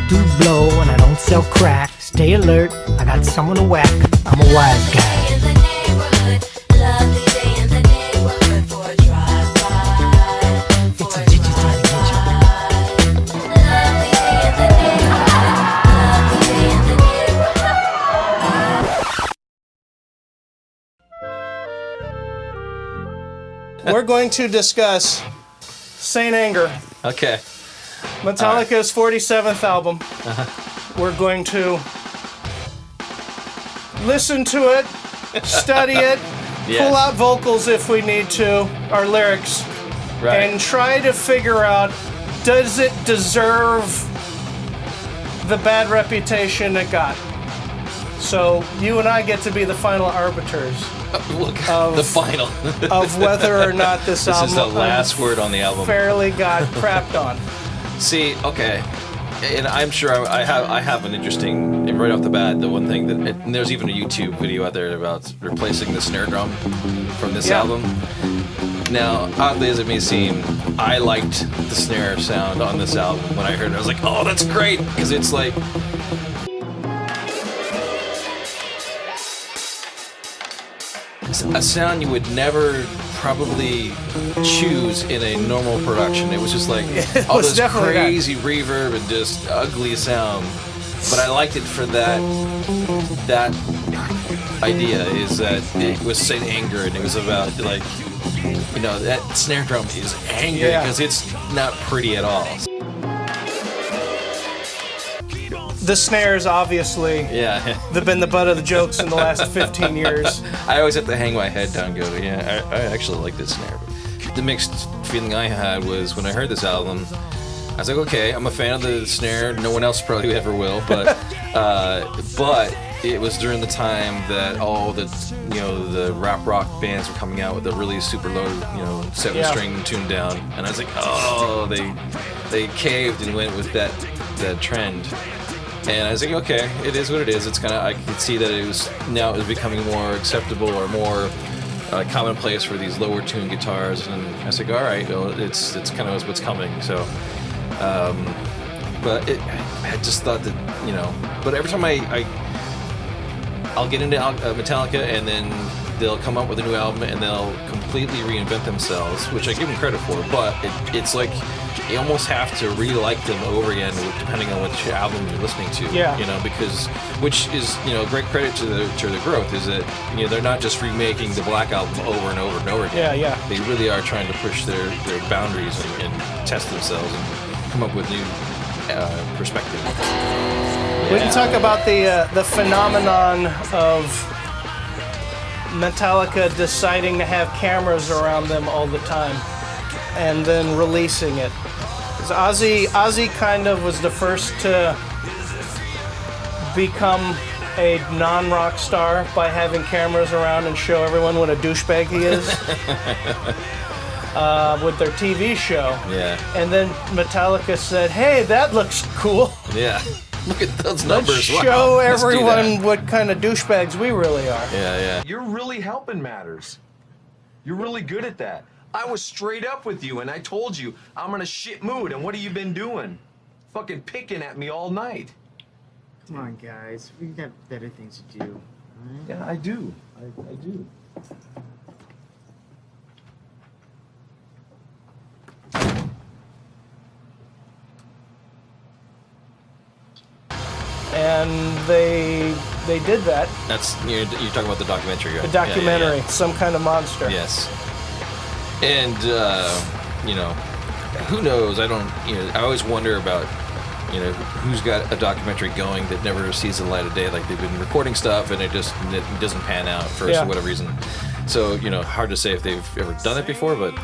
do blow and I don't sell crack. Stay alert, I got someone to whack. I'm a wise guy. In the neighborhood, lovely day in the neighborhood for a drive-by. It's a digit to get you. Lovely day in the neighborhood, lovely day in the neighborhood. We're going to discuss Saint Anger, Okay. Metallica's 47th album. We're going to listen to it, study it, Yes. pull out vocals if we need to, our lyrics, Right. and try to figure out, does it deserve the bad reputation it got? So you and I get to be the final arbiters Look, of- the final. of whether or not this This album is the last word on the album. fairly got crapped on. See, okay, and I'm sure I have an interesting, right off the bat, the one thing that, and there's even a YouTube video out there about replacing the snare drum from this Yeah. album. Now, oddly as it may seem, I liked the snare sound on this album. When I heard it, I was like, oh, that's great, because it's like, a sound you would never probably choose in a normal production. It was just like It all was this definitely that. crazy reverb and just ugly sound. But I liked it for that idea, is that it was Saint Anger, and it was about, like, you know, that snare drum is angry Yeah. because it's not pretty at all. The snares, obviously, Yeah. they've been the butt of the jokes in the last 15 years. I always have to hang my head down and go, yeah, I actually like this snare. But the mixed feeling I had was when I heard this album, I was like, okay, I'm a fan of the snare. No one else probably ever will, but it was during the time that all the, you know, the rap rock bands were coming out with a really super low, you know, 7-string tuned down, and I was like, oh, they caved and went with that trend. And I was like, okay, it is what it is. It's kind of, I could see that it was becoming more acceptable or more commonplace for these lower tuned guitars. And I was like, all right, well, it's kind of what's coming. So, but I just thought that, you know, but every time I'll get into Metallica, and then they'll come up with a new album and they'll completely reinvent themselves, which I give them credit for. But it's like, you almost have to re-like them over again, depending on which album you're listening to. Yeah. You know, because, which is, you know, great credit to the growth, is that, you know, they're not just remaking the Black Album over and over and over again. Yeah. They really are trying to push their boundaries and test themselves and come up with new perspective. We can talk about the phenomenon of Metallica deciding to have cameras around them all the time and then releasing it. 'Cause Ozzy kind of was the first to become a non-rock star by having cameras around and show everyone what a douchebag he is with their TV show. Yeah. And then Metallica said, hey, that looks cool. Yeah. Look at those Let's numbers. Wow. show Let's do everyone that. what kind of douchebags we really are. Yeah. You're really helping matters. You're really good at that. I was straight up with you and I told you I'm in a shit mood, and what have you been doing? Fucking picking at me all night. Come on, guys. We got better things to do. Alright? Yeah, I do. I do. And they did that. That's, you're talking about the documentary, right? The documentary, Yeah. Some Kind of Monster. Yes. And you know, who knows? I don't. You know, I always wonder about, you know, who's got a documentary going that never sees the light of day. Like, they've been recording stuff and it doesn't pan out for whatever reason. So, you know, hard to say if they've ever done it before, but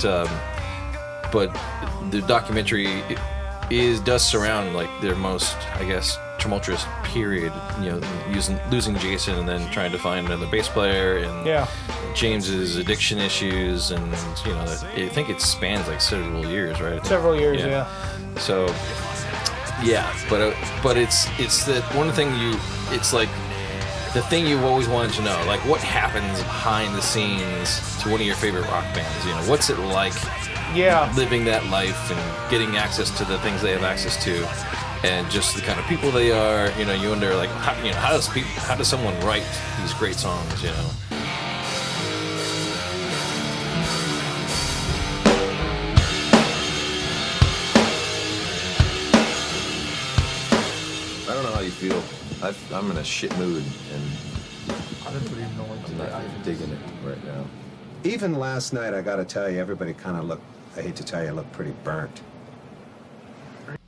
the documentary does surround, like, their most, I guess, tumultuous period. You know, losing Jason and then trying to find another bass player, and James's addiction issues, and, you know, I think it spans like several years, right? Several years, yeah. So, yeah, but it's that one thing it's like the thing you've always wanted to know, like, what happens behind the scenes to one of your favorite rock bands? You know, what's it like living that life and getting access to the things they have access to? and just the kind of people they are. You know, you wonder like, how does someone write these great songs? You know. I don't know how you feel. I'm in a shit mood, and I'm not digging it right now. Even last night, I gotta tell you, everybody kind of looked, I hate to tell you, looked pretty burnt.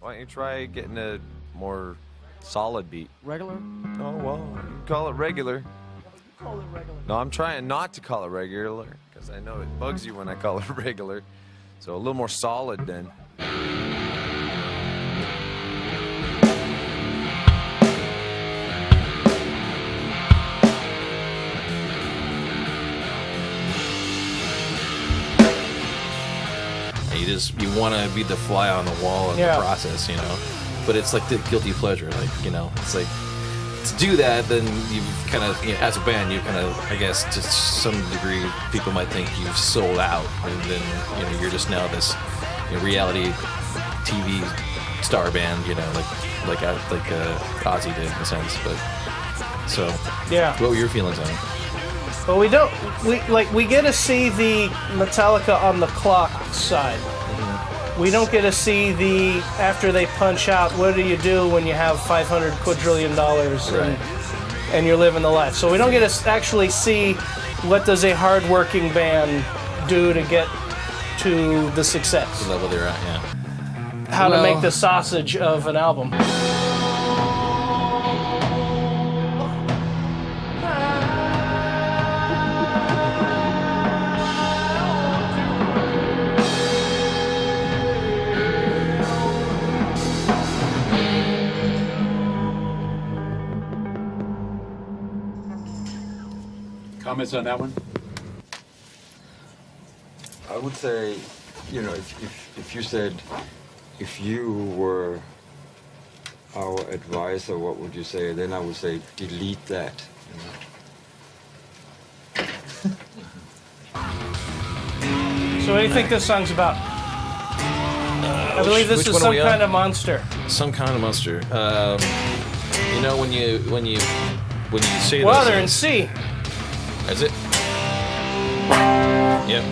Why don't you try getting a more solid beat? Regular? Oh, well, you can call it regular. Call it regular. No, I'm trying not to call it regular, because I know it bugs you when I call it regular. So a little more solid then. You want to be the fly on the wall of the process, you know. But it's like the guilty pleasure, like, you know. It's like to do that, then you've kind of, you know, as a band, you kind of, I guess, to some degree, people might think you've sold out, and then you know you're just now this reality TV star band, you know, like Ozzy did in a sense. But so, Yeah. what were your feelings on it? But we get to see the Metallica on the clock side. We don't get to see the after they punch out. What do you do when you have $500 quadrillion and you're living the life? So we don't get to actually see what does a hardworking band do to get to the success. The level they're at, yeah. How to make the sausage of an album. Comments on that one? I would say, you know, if you said, if you were our advisor, what would you say? Then I would say, delete that. You know? So what do you think this song's about? I believe this which is one are some we on? kind of monster. Some kind of monster. You know, when you say Well, those they're in things- C. Is it? Yep.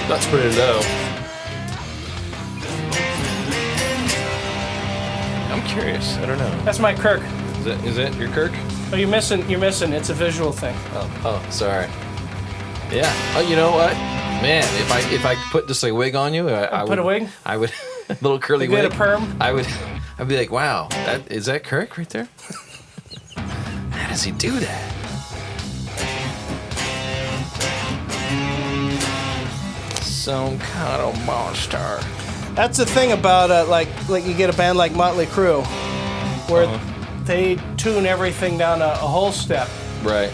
That's pretty low. I'm curious. I don't know. That's my Kirk. Is it your Kirk? Oh, you're missing. It's a visual thing. Oh, sorry. Yeah. Oh, you know what? Man, if I put just a wig on you, I Put would, a wig? I would a little curly You get wig. a perm? I'd be like, wow, is that Kirk right there? How does he do that? Some kind of monster. That's the thing about like you get a band like Motley Crue, where they tune everything down a whole step. Right.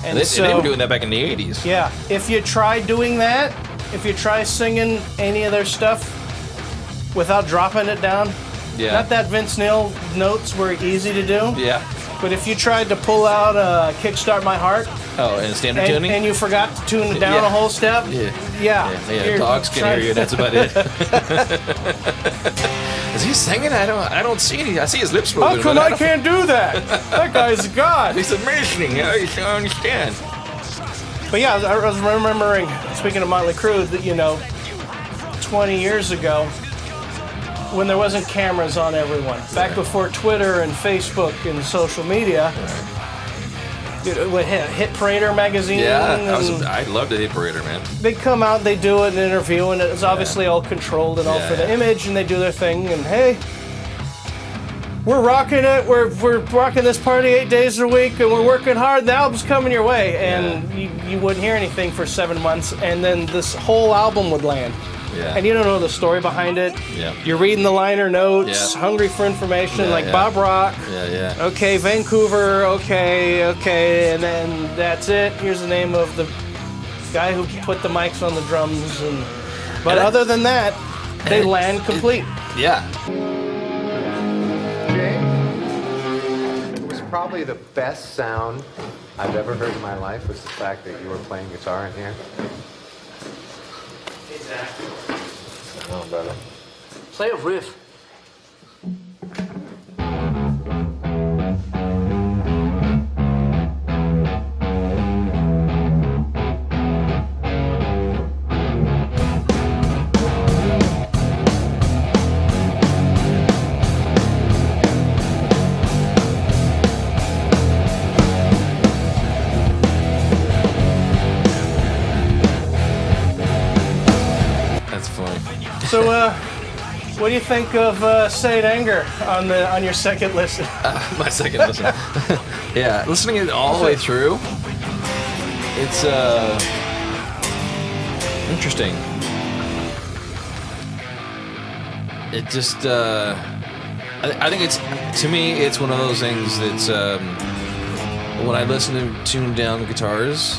And They were doing that back in the 80s. Yeah, if you try doing that, if you try singing any of their stuff without dropping it down, not that Vince Neil notes were easy to do, Yeah. but if you tried to pull out Kickstart My Heart Oh, and standard tuning? and you forgot to tune it down Yeah. a whole step, Yeah, you're dogs can trying- hear you. That's about it. Is he singing? I don't see any. I see his lips moving. How come but I don't- can't do that? That guy's a god. He's amazing. I understand. But yeah, I was remembering, speaking of Motley Crue, that, 20 years ago, when there wasn't cameras on everyone, back before Twitter and Facebook and social media, what Hit Parader magazine, Yeah, and I loved the Hit Parader, man. they'd come out, they do an interview, and it's obviously all controlled and all for the image, and they do their thing, and hey, we're rocking it, we're rocking this party 8 days a week, and we're working hard, the album's coming your way, and you wouldn't hear anything for 7 months, and then this whole album would land. Yeah. And you don't know the story behind it. Yeah. You're reading the liner notes, Yeah. hungry for information, Yeah, like yeah. Bob Rock. Yeah. Okay, Vancouver, okay, and then that's it. Here's the name of the guy who put the mics on the drums, but other than that, they land complete. Yeah. probably the best sound I've ever heard in my life was the fact that you were playing guitar in here. Exactly. I know, brother. Play a riff. That's funny. So, what do you think of Saint Anger on your second listen? My second listen. Yeah, listening it all the way through, it's interesting. It just, I think it's, to me, it's one of those things that's, when I listen to tuned down guitars,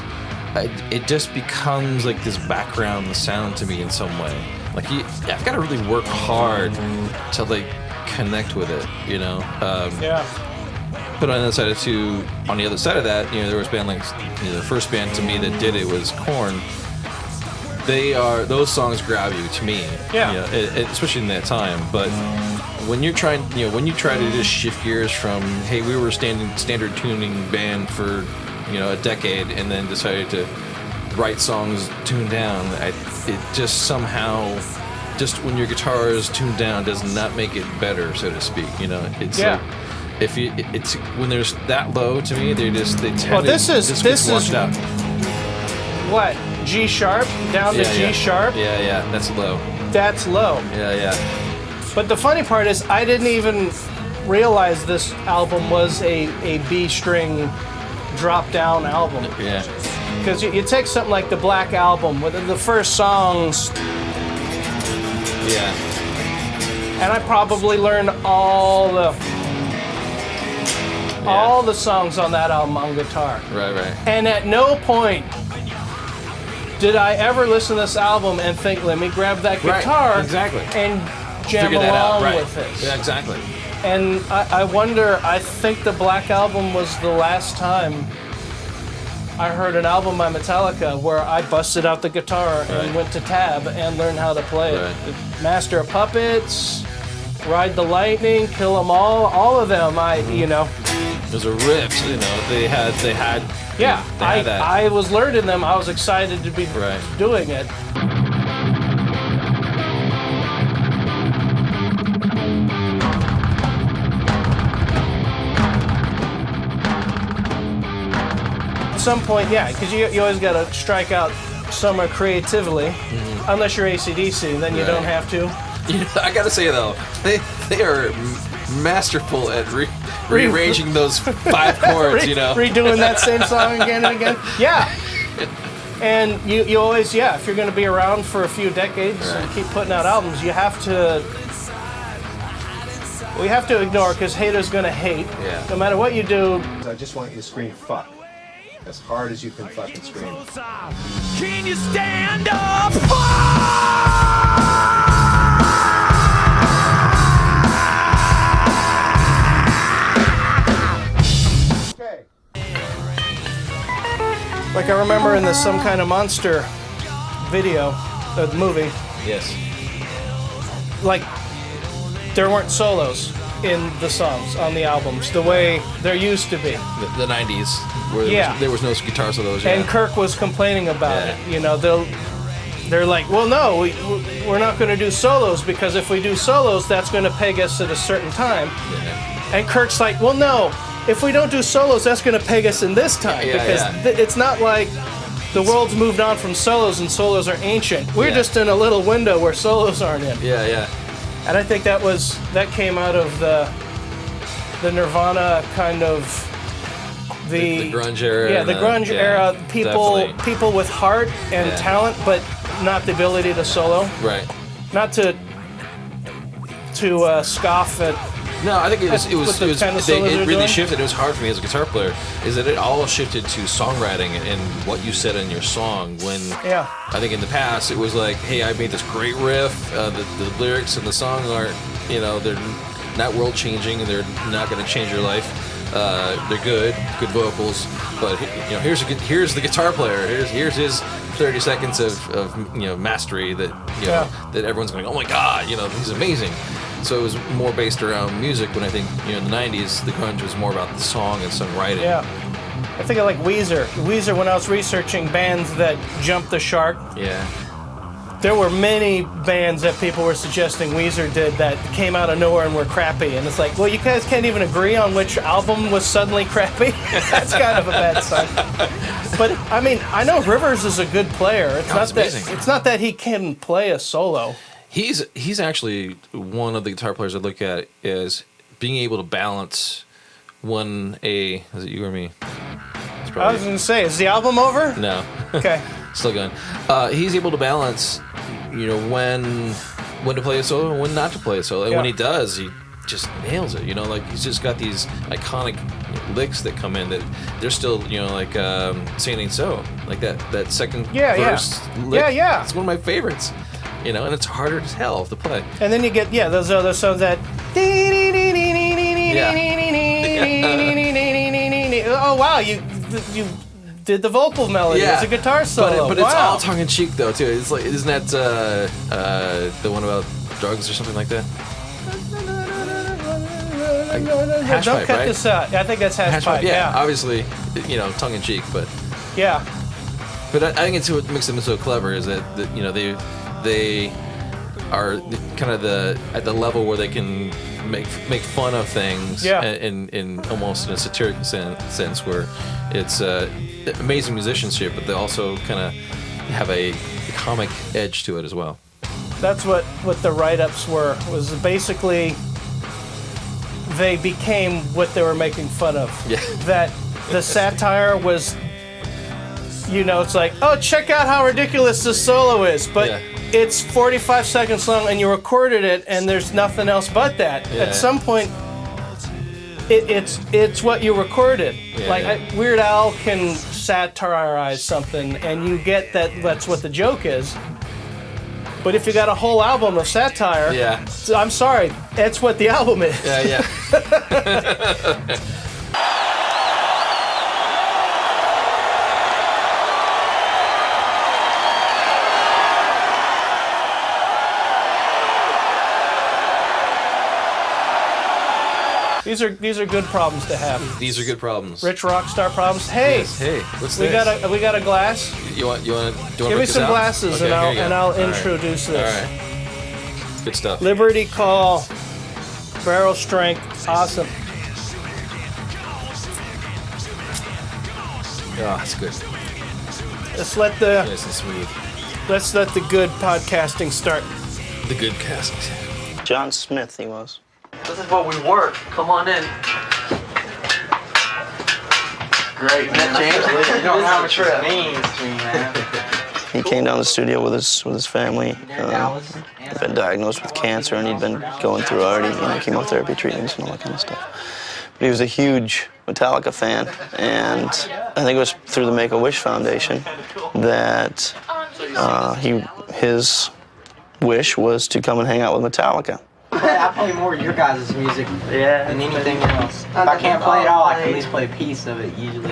it just becomes like this background sound to me in some way. Like I've got to really work hard to like connect with it, you know. Yeah. But on the other side of that, you know, there was a band like, you know, the first band to me that did it was Korn. Those songs grab you to me. Yeah. You know, especially in that time. But when you're trying, you know, when you try to just shift gears from, hey, we were a standard tuning band for, you know, a decade, and then decided to write songs tuned down, it just somehow, just when your guitar is tuned down, does not make it better, so to speak. You know, it's like, it's when there's that low to me, they tend Well, to this is washed out. what, G sharp down to G sharp. Yeah, that's low. That's low. Yeah. But the funny part is, I didn't even realize this album was a B string drop down album. Yeah. Because you take something like the Black Album, with the first songs, Yeah. and I probably learned all the songs on that album on guitar. Right. And at no point did I ever listen to this album and think, let me grab that guitar Right, exactly. and jam Figure that out, along right. with it. Yeah, exactly. And I wonder, I think the Black Album was the last time I heard an album by Metallica where I busted out the guitar and Right. went to tab and learned how to play it. Right. Master of Puppets, Ride the Lightning, Kill 'Em All of them, you know. There's a riff, you know, they had Yeah, they had that. I was learning them. I was excited to be Right. doing it. At some point, yeah, because you always got to strike out somewhere creatively, unless you're AC/DC, then you Right. don't have to. You know, I gotta say though, they are masterful at rearranging those 5 chords. You know, redoing that same song again and again. Yeah. And you always, if you're going to be around for a few decades and keep putting out albums, you have to. We have to ignore, because haters going to hate. Yeah. No matter what you do. I just want you to scream fuck as hard as you can fucking scream. Can you stand up? Like I remember in the Some Kind of Monster video, the movie, yes, like there weren't solos in the songs on the albums the way there used to be. the 90s, where there was no guitar solos. Yeah. And Kirk was complaining about it. You know, they're like, well, no, we're not going to do solos, because if we do solos, that's going to peg us at a certain time. Yeah. And Kirk's like, well, no, if we don't do solos, that's going to peg us in this time, because it's not like the world's moved on from solos and solos are ancient. We're just in a little window where solos aren't in. Yeah. And I think that came out of the Nirvana kind of the grunge era. Yeah, the grunge era. People with heart and talent, but not the ability to solo. Right. Not to scoff at. No, I think it really doing. shifted. It was hard for me as a guitar player. Is that it all shifted to songwriting and what you said in your song? When I think in the past it was like, hey, I made this great riff. The lyrics and the song aren't, they're not world changing and they're not going to change your life. They're good vocals, but here's the guitar player. Here's his 30 seconds of mastery that that everyone's going, oh my god, he's amazing. So it was more based around music. When I think in the '90s, the grunge was more about the song and songwriting. Yeah. I think I like Weezer. Weezer, when I was researching bands that jumped the shark, there were many bands that people were suggesting Weezer did that came out of nowhere and were crappy. And it's like, well, you guys can't even agree on which album was suddenly crappy. That's kind of a bad sign. But I mean, I know Rivers is a good player. It's not that he can play a solo. He's actually one of the guitar players I look at as being able to balance is it you or me? I was going to say, is the album over? No. Okay. Still going. He's able to balance, when to play a solo and when not to play a solo. And when he does, he just nails it. He's just got these iconic licks that come in that they're still, like Saint Ain't So, like that second verse lick. Yeah. It's one of my favorites. And it's harder as hell to play. And then you get those other songs that. Oh wow, you did the vocal melody as a guitar solo. But it's all tongue in cheek though too. It's like, isn't that the one about drugs or something like that? Hash Don't pipe, cut right? this out. I think that's hash pipe. Yeah, obviously, tongue in cheek, but yeah. But I think it's what makes them so clever is that they are kind of at the level where they can make fun of things in almost in a satiric sense where it's amazing musicianship, but they also kind of have a comic edge to it as well. That's what the write-ups was basically they became what they were making fun of. Yeah. That the satire was, it's like, oh, check out how ridiculous this solo is, but it's 45 seconds long and you recorded it and there's nothing else but that. At some point, it's what you recorded. Weird Al can satirize something and you get that's what the joke is. But if you got a whole album of satire, I'm sorry, that's what the album is. Yeah. These are good problems to have. These are good problems. Rich rock star problems. Hey, what's we this? we got a glass. You want Give me some glasses and I'll introduce this. All right. Good stuff. Liberty Call, barrel strength, awesome. Oh, it's good. Let's let the Nice and smooth. let's let the good podcasting start. The good casting. John Smith, he was. This is what we work. Come on in. Great. James, you don't have a trip. Means to me, man. He came down to the studio with his family. He'd been diagnosed with cancer, and he'd been going through already, chemotherapy treatments and all that kind of stuff. But he was a huge Metallica fan, and I think it was through the Make-A-Wish Foundation that his wish was to come and hang out with Metallica. I play more of your guys' music than anything else. If I can't play it all, I can at least play a piece of it usually.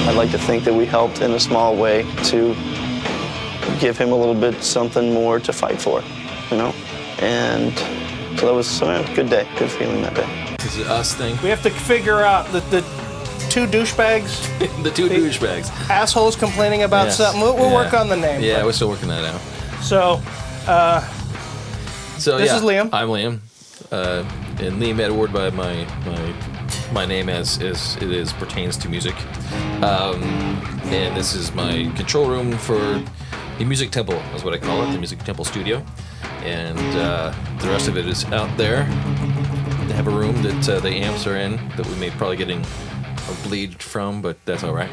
I'd like to think that we helped in a small way to give him a little bit something more to fight for, And so that was a good day, good feeling that day. Is it us thing? We have to figure out the two douchebags. The two douchebags. Assholes complaining about something. We'll work on the name. Yeah, we're still working that out. So this is Liam. I'm Liam. And Liam Edward by my name as it pertains to music. And this is my control room for the Music Temple, is what I call it, the Music Temple Studio. And the rest of it is out there. They have a room that the amps are in that we may probably getting a bleed from, but that's all right.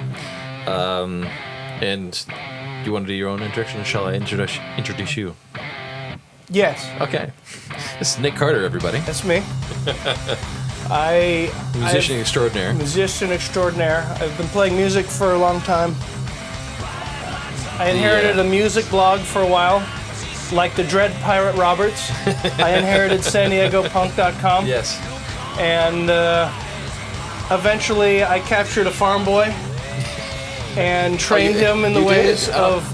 And you want to do your own introduction, or shall I introduce you? Yes. Okay. This is Nick Carter, everybody. That's me. Musician extraordinaire. Musician extraordinaire. I've been playing music for a long time. I inherited a music blog for a while, like the Dread Pirate Roberts. I inherited SanDiegoPunk.com. Yes. And eventually I captured a farm boy and trained him in the ways of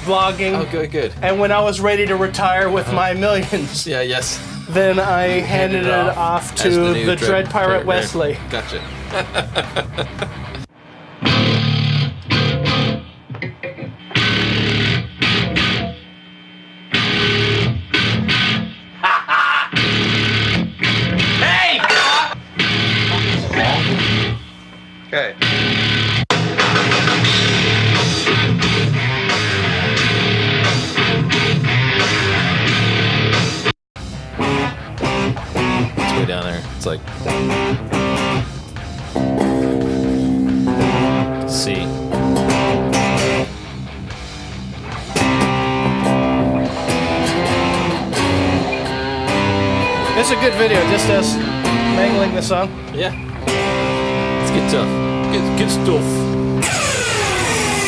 blogging. Oh, good. And when I was ready to retire with my millions, then I handed it off to the Dread Pirate Wesley. Gotcha. Okay. It's way down there. It's like C. It's a good video, just us mangling the song. Yeah. It's good stuff. Good stuff.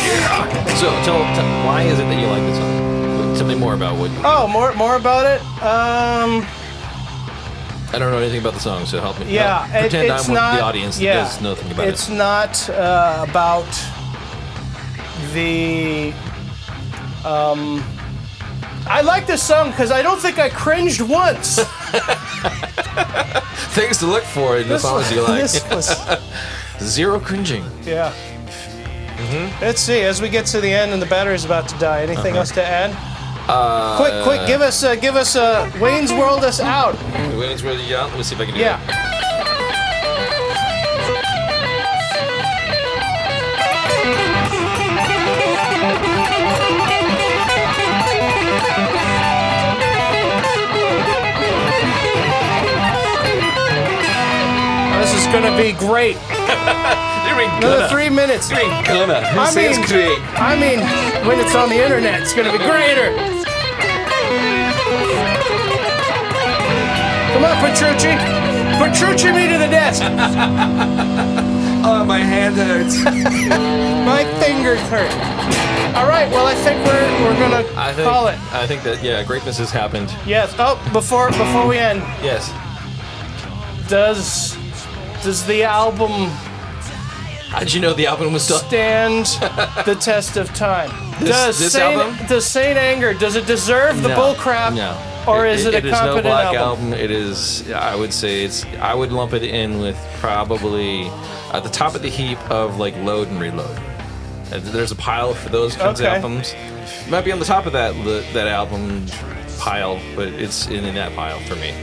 Yeah. So tell why is it that you like this song? Tell me more about what. Oh, more about it. I don't know anything about the song, so help me. Yeah, pretend it's I'm not the audience that does nothing about It's not about the. I like this song because I don't think I cringed once. Things to look for in the songs you like. This was zero cringing. Yeah. Let's see. As we get to the end and the battery's about to die, anything else to add? Quick! Give us Wayne's World us out. Wayne's World you out. Let me see if I can do that. This is gonna be great. Another 3 minutes. You ain't gonna. Who says great? I mean, when it's on the internet, it's gonna be greater. Come on, Petrucci. Petrucci me to the desk. Oh, my hand hurts. My fingers hurt. All right. Well, I think we're gonna call it. I think that greatness has happened. Yes. Oh, before we end. Yes. Does the album? How'd you know the album was done? Stand the test of time. This album? Does Saint Anger, does it deserve the bull crap? No. Or is it a competent no black album? It is, I would say I would lump it in with probably at the top of the heap of like Load and Reload. There's a pile for those kinds of albums. It might be on the top of that album pile, but it's in that pile for me.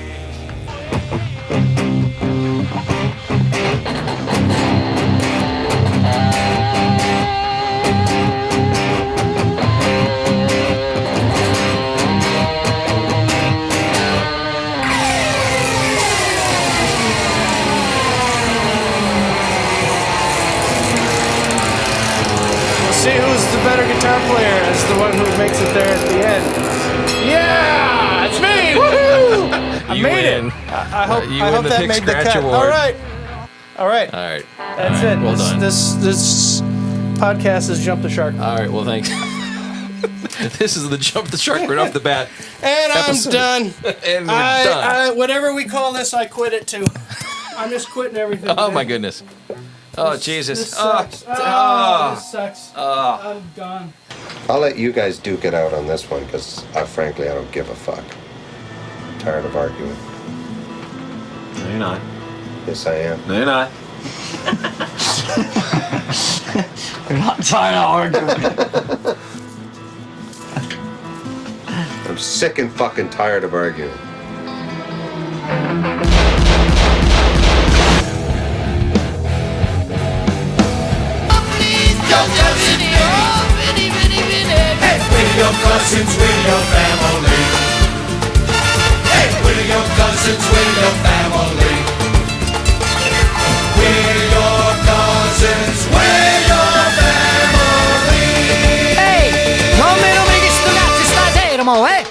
See who's the better guitar player is the one who makes it there at the end. Yeah, it's me! Woohoo! I made it. I hope that made the cut. Award. All right. That's it. Well done. This podcast is Jump the Shark. All right. Well, thanks. This is the Jump the Shark right off the bat. And episode. I'm done. And we're done. Whatever we call this, I quit it too. I'm just quitting everything. Oh my goodness. Oh Jesus. This sucks. This sucks. I'm gone. I'll let you guys duke it out on this one because frankly I don't give a fuck. I'm tired of arguing. No, you're not. Yes, I am. No, you're not. You're not trying to argue. I'm sick and fucking tired of arguing. With your cousins, with your family. Hey, with your cousins, with your family. With your cousins, with your family. Ehi, non me lo mi distrugate stasera, mo, eh?